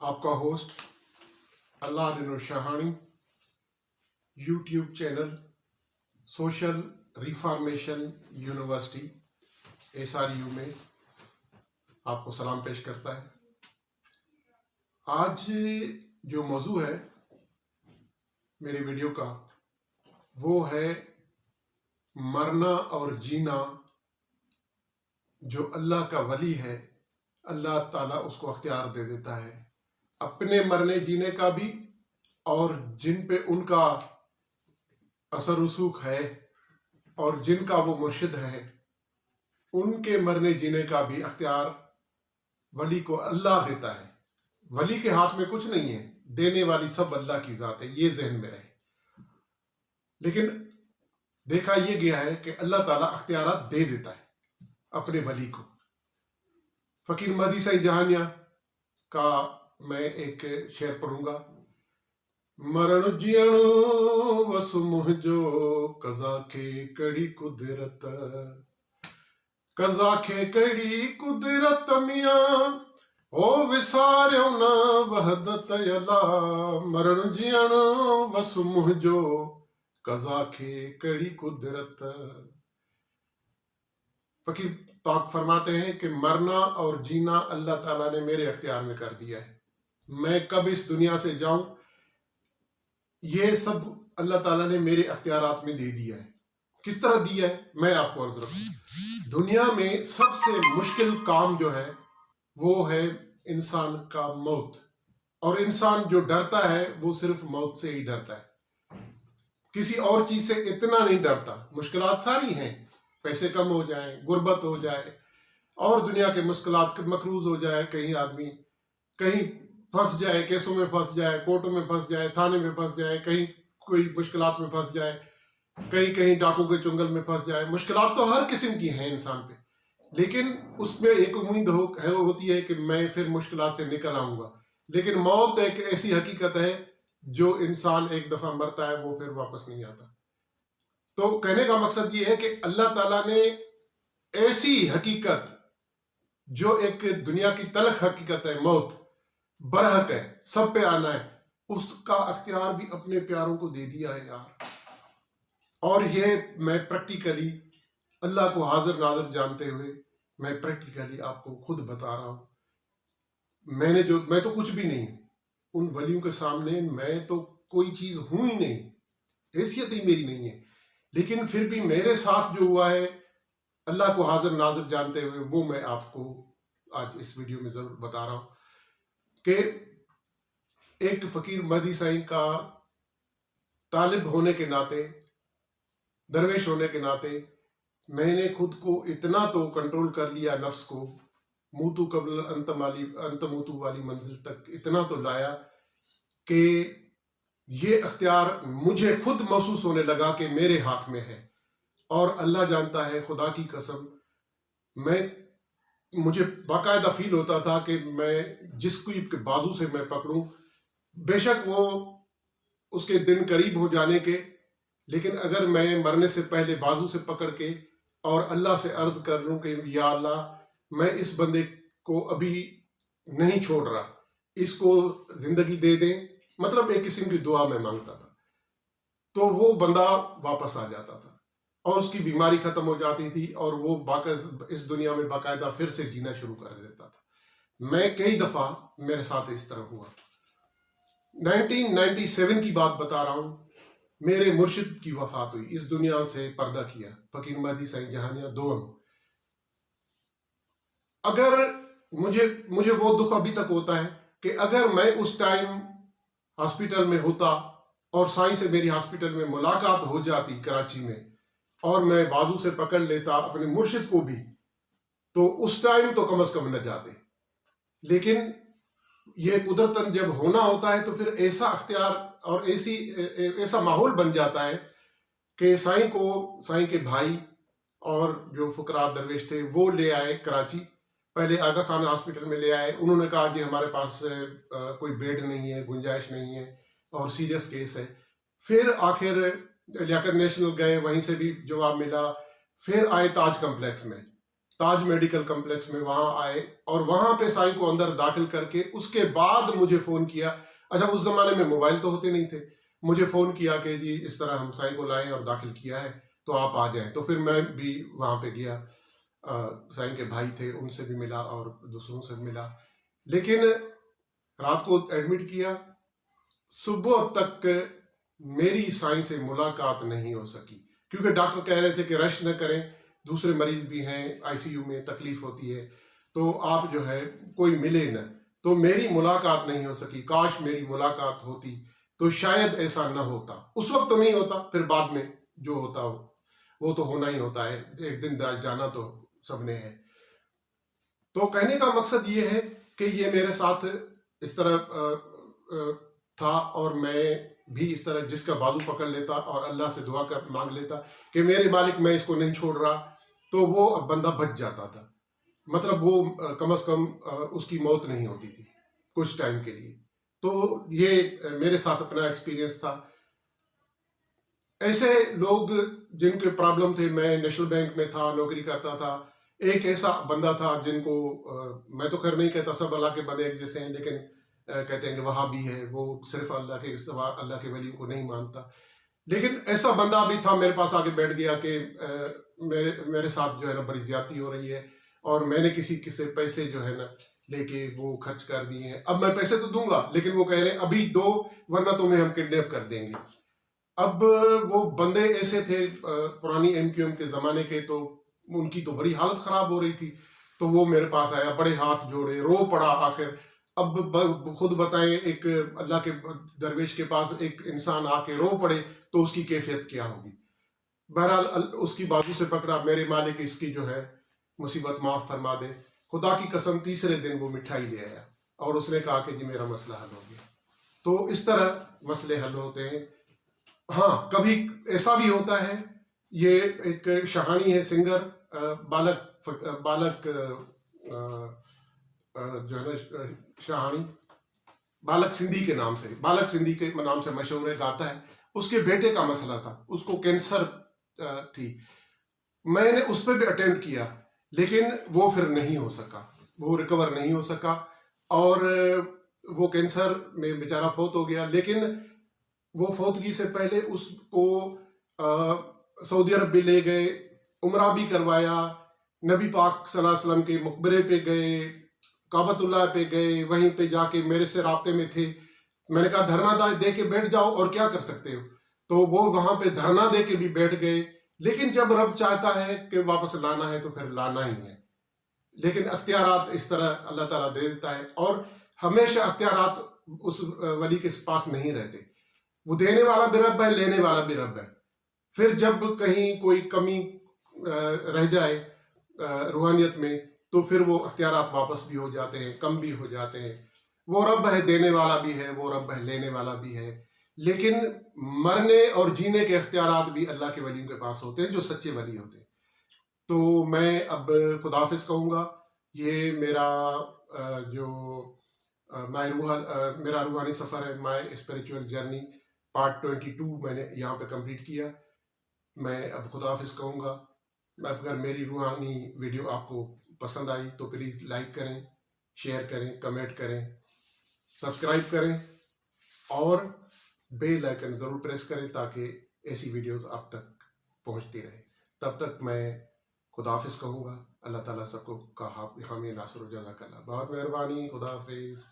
آپ کا host Allah Din Shahani YouTube channel social reformation university SRU میں آپ کو سلام پیش کرتا ہے۔ آج جو موضوع ہے میرے ویڈیو کا وہ ہے مرنا اور جینا۔ جو اللہ کا ولی ہے اللہ تعالیٰ اس کو اختیار دے دیتا ہے اپنے مرنے جینے کا بھی، اور جن پہ ان کا اثر رسوخ ہے اور جن کا وہ مرشد ہے ان کے مرنے جینے کا بھی اختیار ولی کو اللہ دیتا ہے۔ ولی کے ہاتھ میں کچھ نہیں ہے، دینے والی سب اللہ کی ذات ہے، یہ ذہن میں رہے۔ لیکن دیکھا یہ گیا ہے کہ اللہ تعالیٰ اختیارات دے دیتا ہے اپنے ولی کو۔ فقیر مہدی سائی جہانیہ کا میں ایک شعر پڑھوں گا۔ مرن جیئن وس مہجو قضا کے کڑی قدرت، قضا کے کڑی قدرت میاں او وساریو نا وحدت یلا۔ مرن جیئن وس مہجو قضا کے کڑی قدرت۔ فقیر پاک فرماتے ہیں کہ مرنا اور جینا اللہ تعالیٰ نے میرے اختیار میں کر دیا ہے۔ میں کب اس دنیا سے جاؤں یہ سب اللہ تعالیٰ نے میرے اختیارات میں دے دیا ہے۔ کس طرح دیا ہے میں آپ کو عرض رکھوں۔ دنیا میں سب سے مشکل کام جو ہے وہ ہے انسان کا موت، اور انسان جو ڈرتا ہے وہ صرف موت سے ہی ڈرتا ہے، کسی اور چیز سے اتنا نہیں ڈرتا۔ مشکلات ساری ہیں، پیسے کم ہو جائیں، غربت ہو جائے اور دنیا کے مشکلات مقروض ہو جائے، کہیں آدمی کہیں پھنس جائے، کیسوں میں پھنس جائے، کورٹوں میں پھنس جائے، تھانے میں پھنس جائے، کہیں کوئی مشکلات میں پھنس جائے، کہیں ڈاکوں کے چنگل میں پھنس جائے۔ مشکلات تو ہر قسم کی ہیں انسان پہ، لیکن اس میں ایک امید ہوتی ہے کہ میں پھر مشکلات سے نکل آؤں گا۔ لیکن موت ایک ایسی حقیقت ہے جو انسان ایک دفعہ مرتا ہے وہ پھر واپس نہیں آتا۔ تو کہنے کا مقصد یہ ہے کہ اللہ تعالیٰ نے ایسی حقیقت جو ایک دنیا کی تلخ حقیقت ہے، موت برحق ہے، سب پہ آنا ہے، اس کا اختیار بھی اپنے پیاروں کو دے دیا ہے یار۔ اور یہ میں پریکٹیکلی اللہ کو حاضر ناظر جانتے ہوئے میں پریکٹیکلی آپ کو خود بتا رہا ہوں۔ میں تو کچھ بھی نہیں، ان ولیوں کے سامنے میں تو کوئی چیز ہوں ہی نہیں، حیثیت ہی میری نہیں ہے، لیکن پھر بھی میرے ساتھ جو ہوا ہے اللہ کو حاضر ناظر جانتے ہوئے وہ میں آپ کو آج اس ویڈیو میں ضرور بتا رہا ہوں کہ ایک فقیر مہدی سائی کا طالب ہونے کے ناطے، درویش ہونے کے ناطے میں نے خود کو اتنا تو کنٹرول کر لیا، نفس کو موتو قبل انت موتو والی منزل تک اتنا تو لایا کہ یہ اختیار مجھے خود محسوس ہونے لگا کہ میرے ہاتھ میں ہے۔ اور اللہ جانتا ہے، خدا کی قسم، مجھے باقاعدہ فیل ہوتا تھا کہ میں جس کوئی کے بازو سے میں پکڑوں، بے شک وہ اس کے دن قریب ہو جانے کے، لیکن اگر میں مرنے سے پہلے بازو سے پکڑ کے اور اللہ سے عرض کر لوں کہ یا اللہ میں اس بندے کو ابھی نہیں چھوڑ رہا، اس کو زندگی دے دیں، مطلب ایک قسم کی دعا میں مانگتا تھا، تو وہ بندہ واپس آ جاتا تھا اور اس کی بیماری ختم ہو جاتی تھی اور وہ اس دنیا میں باقاعدہ پھر سے جینا شروع کر دیتا تھا۔ میں کئی دفعہ میرے ساتھ اس طرح ہوا۔ 1997 کی بات بتا رہا ہوں، میرے مرشد کی وفات ہوئی، اس دنیا سے پردہ کیا، فقیر مہدی سائی جہانیہ دوم۔ اگر مجھے وہ دکھ ابھی تک ہوتا ہے کہ اگر میں اس ٹائم ہاسپٹل میں ہوتا اور سائیں سے میری ہاسپٹل میں ملاقات ہو جاتی کراچی میں، اور میں بازو سے پکڑ لیتا اپنے مرشد کو بھی، تو اس ٹائم تو کم از کم نہ جاتے۔ لیکن یہ قدرتاً جب ہونا ہوتا ہے تو پھر ایسا اختیار اور ایسا ماحول بن جاتا ہے کہ سائیں کے بھائی اور جو فقراء درویش تھے وہ لے آئے کراچی، پہلے آغا خان ہاسپٹل میں لے آئے۔ انہوں نے کہا کہ ہمارے پاس کوئی بیڈ نہیں ہے، گنجائش نہیں ہے اور سیریس کیس ہے۔ پھر آخر لیاقت نیشنل گئے، وہیں سے بھی جواب ملا۔ پھر آئے تاج کمپلیکس میں، تاج میڈیکل کمپلیکس میں وہاں آئے اور وہاں پہ سائیں کو اندر داخل کر کے اس کے بعد مجھے فون کیا. اچھا اس زمانے میں موبائل تو ہوتے نہیں تھے. مجھے فون کیا کہ جی اس طرح ہم سائیں کو لائیں اور داخل کیا ہے تو آپ آ جائیں. تو پھر میں بھی وہاں پہ گیا. سائیں کے بھائی تھے ان سے بھی ملا اور دوسروں سے بھی ملا. لیکن رات کو ایڈمٹ کیا. صبح تک میری سائیں سے ملاقات نہیں ہو سکی کیونکہ ڈاکٹر کہہ رہے تھے کہ رش نہ کریں, دوسرے مریض بھی ہیں, آئی سی یو میں تکلیف ہوتی ہے, تو آپ جو ہے کوئی ملے نہ. تو میری ملاقات نہیں ہو سکی. کاش میری ملاقات ہوتی تو شاید ایسا نہ ہوتا. اس وقت تو نہیں ہوتا, پھر بعد میں جو ہوتا ہو وہ تو ہونا ہی ہوتا ہے. ایک دن جانا تو سب نے ہے. تو کہنے کا مقصد یہ ہے کہ یہ میرے ساتھ اس طرح تھا اور میں بھی اس طرح جس کا بازو پکڑ لیتا اور اللہ سے دعا کر مانگ لیتا کہ میرے مالک میں اس کو نہیں چھوڑ رہا, تو وہ بندہ بچ جاتا تھا. مطلب وہ کم از کم اس کی موت نہیں ہوتی تھی کچھ ٹائم کے لیے. تو یہ میرے ساتھ اپنا ایکسپیرینس تھا. ایسے لوگ جن کے پرابلم تھے, میں نیشنل بینک میں تھا, نوکری کرتا تھا. ایک ایسا بندہ تھا جن کو میں تو خیر نہیں کہتا سب اللہ کے بندے ایک جیسے ہیں, لیکن کہتے ہیں کہ وہاں بھی ہے, وہ صرف اللہ کے ولی کو نہیں مانتا. لیکن ایسا بندہ بھی تھا میرے پاس آ کے بیٹھ گیا کہ میرے ساتھ جو ہے نا بڑی زیادتی ہو رہی ہے اور میں نے کسی سے پیسے جو ہے نا لے کے وہ خرچ کر دیے ہیں. اب میں پیسے تو دوں گا لیکن وہ کہہ رہے ہیں ابھی دو ورنہ تمہیں ہم کڈنیپ کر دیں گے. اب وہ بندے ایسے تھے پرانی ایم کیو ایم کے زمانے کے, تو ان کی تو بڑی حالت خراب ہو رہی تھی. تو وہ میرے پاس آیا, بڑے ہاتھ جوڑے, رو پڑا آخر. اب خود بتائیں ایک اللہ کے درویش کے پاس ایک انسان آ کے رو پڑے تو اس کی کیفیت کیا ہوگی. بہرحال اس کی بازو سے پکڑا, میرے مالک اس کی جو ہے مصیبت معاف فرما دے. خدا کی قسم تیسرے دن وہ مٹھائی لے آیا اور اس نے کہا کہ جی میرا مسئلہ حل ہو گیا. تو اس طرح مسئلے حل ہوتے ہیں. ہاں کبھی ایسا بھی ہوتا ہے, یہ ایک شہانی ہے سنگر بالک جو ہے نا شہانی بالک سندھی کے نام سے, بالک سندھی کے نام سے مشہور ہے, گاتا ہے. اس کے بیٹے کا مسئلہ تھا, اس کو کینسر تھی. میں نے اس پہ بھی اٹیمپٹ کیا لیکن وہ پھر نہیں ہو سکا, وہ ریکور نہیں ہو سکا اور وہ کینسر میں بیچارہ فوت ہو گیا. لیکن وہ فوتگی سے پہلے اس کو سعودی عرب بھی لے گئے, عمرہ بھی کروایا, نبی پاک صلی اللہ علیہ وسلم کے مقبرے پہ گئے, کعبۃ اللہ پہ گئے, وہیں پہ جا کے میرے سے رابطے میں تھے. میں نے کہا دھرنا دے کے بیٹھ جاؤ اور کیا کر سکتے ہو, تو وہ وہاں پہ دھرنا دے کے بھی بیٹھ گئے. لیکن جب رب چاہتا ہے کہ واپس لانا ہے تو پھر لانا ہی ہے. لیکن اختیارات اس طرح اللہ تعالیٰ دے دیتا ہے, اور ہمیشہ اختیارات اس ولی کے پاس نہیں رہتے. وہ دینے والا بھی رب ہے, لینے والا بھی رب ہے. پھر جب کہیں کوئی کمی رہ جائے روحانیت میں تو پھر وہ اختیارات واپس بھی ہو جاتے ہیں, کم بھی ہو جاتے ہیں. وہ رب ہے دینے والا بھی ہے, وہ رب ہے لینے والا بھی ہے. لیکن مرنے اور جینے کے اختیارات بھی اللہ کے ولیوں کے پاس ہوتے ہیں جو سچے ولی ہوتے ہیں. تو میں اب خداحافظ کہوں گا. یہ میرا جو میرا روحانی سفر ہے, مائی اسپریچول جرنی پارٹ 22 میں نے یہاں پہ کمپلیٹ کیا. میں اب خداحافظ کہوں گا. اگر میری روحانی ویڈیو آپ کو پسند آئی تو پلیز لائک کریں, شیئر کریں, کمنٹ کریں, سبسکرائب کریں اور بیل آئیکن ضرور پریس کریں تاکہ ایسی ویڈیوز آپ تک پہنچتی رہے. تب تک میں خداحافظ کہوں گا. اللہ تعالیٰ سب کو کا حامی ناصر و جزاک اللہ. بہت مہربانی. خداحافظ.